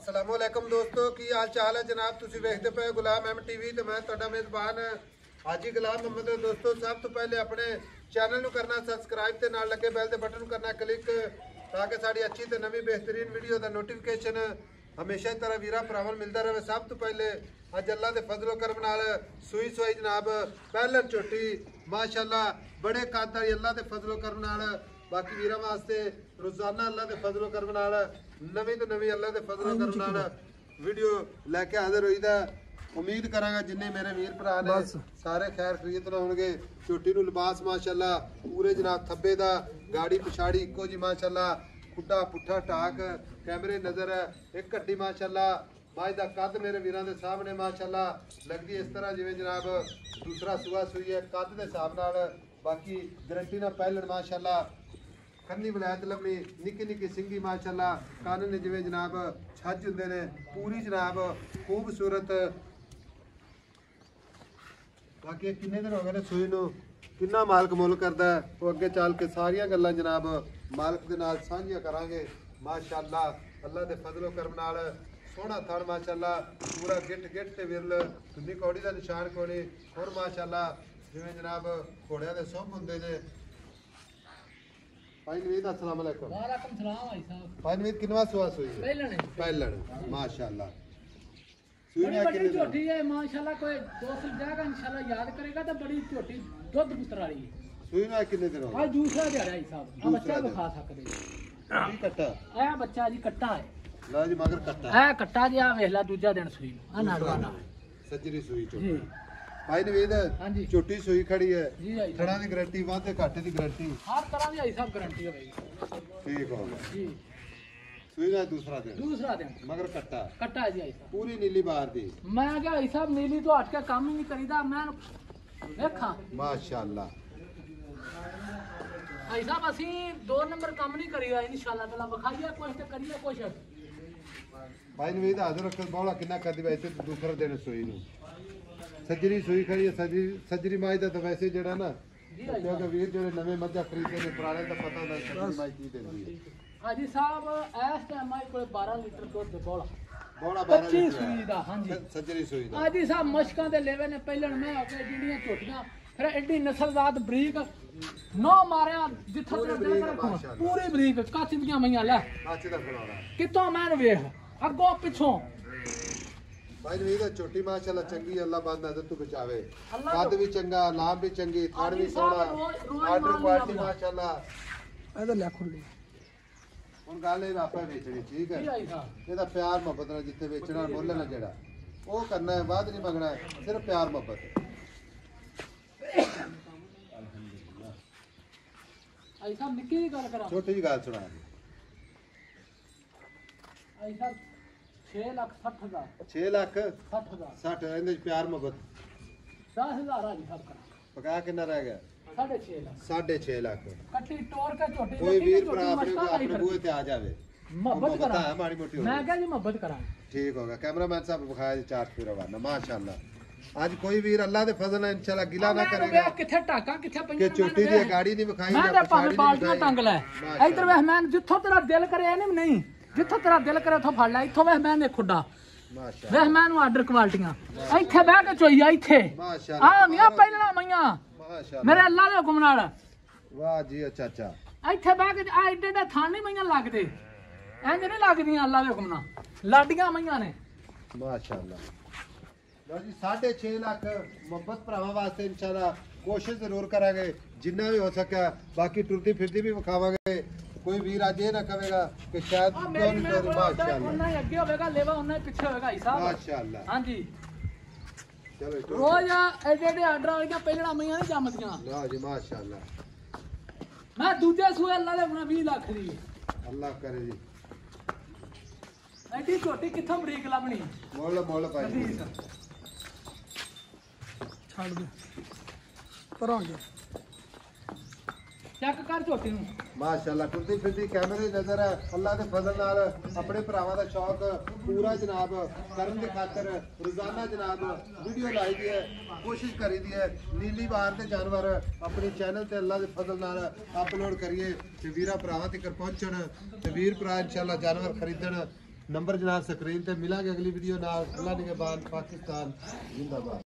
अस्सलामुअलैकुम दोस्तों की हाल चाल है जनाब। तुसी वेखदे पे गुलाम एम टीवी ते मैं तुहाडा मेज़बान हाजी गुलाम मोहम्मद। दोस्तों सब तो पहले अपने चैनल नूं करना सबसक्राइब ते नाल लगे बैल दे बटन नूं करना क्लिक ताकि साडी अच्छी ते नवी बेहतरीन वीडियो दा नोटिफिकेशन हमेशा ही तरह वीरा भरावां नूं मिलदा रहे। सब तो पहले अज अल्लाह दे फजलो करम नाल सूई सोई जनाब पहलन झोटी माशाअल्लाह बड़े कद वाली अल्लाह दे फजलो करम नाल बाकी वीर वास्ते रोजाना अल्लाह के फजलो करम नाल नवी तो नवी अल्लाह के फजलो करम नाल वीडियो लैके हाजिर होईदा। उम्मीद करांगा जिन्ने मेरे वीर भरा ने सारे खैर खरीत होणगे। झोटी नूं लिबास माशाअल्लाह पूरे जनाब थब्बे दा गाड़ी पिछाड़ी इक्को जी माशाअल्लाह खुड्डा पुट्ठा टाक कैमरे नजर है एक घट्टी माशाअल्लाह माज दा कद मेरे वीरां दे सामने माशाअल्लाह लगदी इस तरह जिवें जनाब दूसरा सुआ सुई है कद दे हिसाब नाल। बाकी गारंटी ना पहलन माशाअल्लाह खन्नी वलैत लम्मी निक्की निक्की सिंगी माशाअल्लाह कान ने जिवें जनाब छज हुंदे ने पूरी जनाब खूबसूरत। बाकी किन्ने दिन हो गए ने सूई नूं किन्ना मालक मुल करदा है वो अगे चल के सारियां गल्लां जनाब मालक दे नाल साझियां करांगे माशाअल्लाह। अल्लाह दे फजलो करम नाल सोहना थण माशाअल्लाह पूरा गिट गिट ते विरल धुनी कौड़ी दा निशान कोनी और माशाअल्लाह जिवें जनाब घोड़ियां दे सुंभ हुंदे ने। भाई नवीद अस्सलाम वालेकुम। वालेकुम सलाम भाई साहब। भाई नवीद किनवा सुआ सुई है? पहलन माशाअल्लाह। बड़ी बड़ी झोटी है माशाअल्लाह। कोई दोस्त जाएगा इंशाल्लाह याद करेगा तो बड़ी झोटी दुध पुत्र वाली है। सुई ना कितने दिन हो? आज दूसरा दिहाड़ा भाई साहब आ बच्चा भी खा सकते जी कट्टा ए बच्चा जी कट्टा है ला जी मगर कट्टा ए कट्टा जी आ वेख ला दूजा दिन सुई आ नाड़वाना सज्जरी सुई जी। झोटी भाई नवीद हां जी झोटी सुई खड़ी है जी भाई थड़ा दी गारंटी वादे घाटे दी गारंटी हर तरह की भाई साहब गारंटी है भाई। ठीक हो गया जी सुई ना दूसरा दिन मगर कट्टा है जी भाई साहब पूरी नीली बाहर दी। मैं क्या भाई साहब नीली तो हट के काम ही नहीं करीदा मैं देखा माशाअल्लाह भाई साहब असी 2 नंबर काम नहीं करीदा इंशाल्लाह ताला बखाइए कुछ ते करिए कुछ। भाई नवीद हाजिर रख बौला किन्ना कर दी वैसे दूसरा दिन सुई नूं सज्जरी सुई खड़ी है सज्जरी माई दा तो वैसे जड़ा ना क्योंकि वीर जेडे नवे मज्जा खरीदे ने पुराने दा पता होंदा सज्जरी माई की देंदी है। हाजी साहब इस टाइम आई कोई 12 लीटर दूध बौला बौला 25 सुई दा। हां जी सज्जरी सुई दा हाजी साहब मशकां दे लेवे ने पहलन में होके जिहड़ियां झोटियां फिर एडी नस्लजात बरीक नौ मारिया जिथे पूरी बरीक कच्च दियां मईयां ले काचे दा खड़ाना कितों मैन वेख अगों पिछों। भाई नवीद छोटी माशाअल्लाह चंगी अल्लाह बंद नजर तू बचावे अल्लाह कद भी चंगा नाम भी चंगी थान भी सोहना आर्डर क्वालिटी माशाअल्लाह ए तो ले खुली हुन गल ए आपे बेचनी ठीक है जी भाई साहब ਇਹਦਾ ਪਿਆਰ ਮੁਹੱਬਤ ਨਾਲ ਜਿੱਥੇ ਵੇਚਣਾ ਮੁੱਲ ਨਾ ਜਿਹੜਾ ਉਹ ਕਰਨਾ ਹੈ ਬਾਅਦ ਨਹੀਂ ਮੰਗਣਾ ਹੈ ਸਿਰਫ ਪਿਆਰ ਮੁਹੱਬਤ। आई साहब निक्की दी गल करा ਛੋਟੀ ਜੀ ਗੱਲ ਸੁਣਾ आई साहब 6,60,000 6 ਲੱਖ 60,000 60 ਇਹਦੇ ਚ ਪਿਆਰ ਮੁਹੱਬਤ 10,000 हाजी साहब करा ਪਕਾ ਕਿੰਨਾ ਰਹਿ ਗਿਆ 6.5 लाख 6.5 ਲੱਖ। कट्टी तोड़ के झोटी ਕੋਈ ਵੀਰ ਭਰਾ ਆਪਣੇ ਬੂਹੇ ਤੇ ਆ ਜਾਵੇ मोहब्बत करा है माड़ी मोटी मैं क्या जी मोहब्बत करा ठीक होगा कैमरामैन साहब बखाया जी चार फिर रवाना माशाअल्लाह। आज कोई वीर अल्लाह दे फजल नाल इंशाल्लाह गिला ना करेगा किथे टाका किथे पंजा कि छोटी दी गाड़ी नहीं विखाई मैं ते भाਵੇਂ बाल्टियां टंग ले इधर ਵੇਖ मैं जिथों तेरा दिल करे नहीं जिथों तेरा दिल करे उथों फड़ ले इथों ਵੇਖ मैं ने खुडा माशाअल्लाह ਵੇਖ मैं ਨੂੰ ਆਰਡਰ ਕੁਆਲਟੀਆਂ ਇੱਥੇ ਬਹਿ ਕੇ ਚੋਈ ਆ ਇੱਥੇ माशाअल्लाह ਆ ਨੀਆਂ ਪਹਿਲਾਂ ਮਈਆਂ माशाअल्लाह ਮੇਰੇ ਅੱਲਾ ਦੇ ਹੁਕਮ ਨਾਲ वाह जी अच्छा अच्छा ਇੱਥੇ ਬਹਿ ਕੇ ਆ ਏਡੇ ਏਡੇ ਥਾਂ ਨਹੀਂ ਮਈਆਂ ਲੱਗਦੇ ਇੰਜ ਨਹੀਂ ਲੱਗਦੀਆਂ ਅੱਲਾ ਦੇ ਹੁਕਮ ਨਾਲ ਲਾਡੀਆਂ ਮਈਆਂ ਨੇ माशाअल्लाह। लो जी 6.5 लाख मोहब्बत भरावां वास्ते इंशाल्लाह कोशिश जरूर करांगे जिन्ना भी हो सके। बाकी टुरदी फिरदी भी विखावांगे कोई वीर आज ये ना कहेगा कि शायद क्यों नहीं कर माशाअल्लाह ਉਹਨਾਂ ਹੀ ਅੱਗੇ ਹੋਵੇਗਾ ਲੇਵਾ ਉਹਨਾਂ ਹੀ ਪਿੱਛੇ ਹੋਵੇਗਾ ਭਾਈ ਸਾਹਿਬ माशाअल्लाह। ਹਾਂਜੀ चलो ਰੋਜ਼ ਐਡੇ ਐਡੇ ਆਰਡਰ ਵਾਲੀਆਂ ਪਹਿਲਾਂ ਮਈਆਂ ਨਹੀਂ ਜੰਮਦੀਆਂ। लो जी माशाअल्लाह ਮੈਂ ਦੂਜੇ ਸੂਏ ਅੱਲਾ ਦੇ ਹੁਣੇ 20 ਲੱਖ ਦੀ अल्लाह करे जी ਐਡੀ ਛੋਟੀ ਕਿੱਥੋਂ ਬਰੀਕ ਲੱਭਣੀ मोल भाई ਛੱਡ ਦੇ ਪਰਾਂ ਗਿਆ ਚੈੱਕ ਕਰ ਝੋਟੀ ਨੂੰ माशाअल्लाह टुरदी फिरदी कैमरे नजर है अल्लाह के फजल नाल अपने भरावां दा शौक पूरा जनाब करन दी खातर रोजाना जनाब वीडियो लाई दी है कोशिश करी दी है नीली बार के जानवर अपने चैनल ते अल्लाह के फजल नाल अपलोड करिए ते वीरा भरावां तक पहुंचण ते वीर भरा इंशाअल्लाह जानवर खरीदण ਨੰਬਰ ਜਨਾਬ ਸਕਰੀਨ ਤੇ ਮਿਲਾਂਗੇ ਅਗਲੀ ਵੀਡੀਓ ਨਾਲ। ਅੱਲਾ ਨਿਗਹਿਬਾਨ, ਪਾਕਿਸਤਾਨ ਜਿੰਦਾਬਾਦ।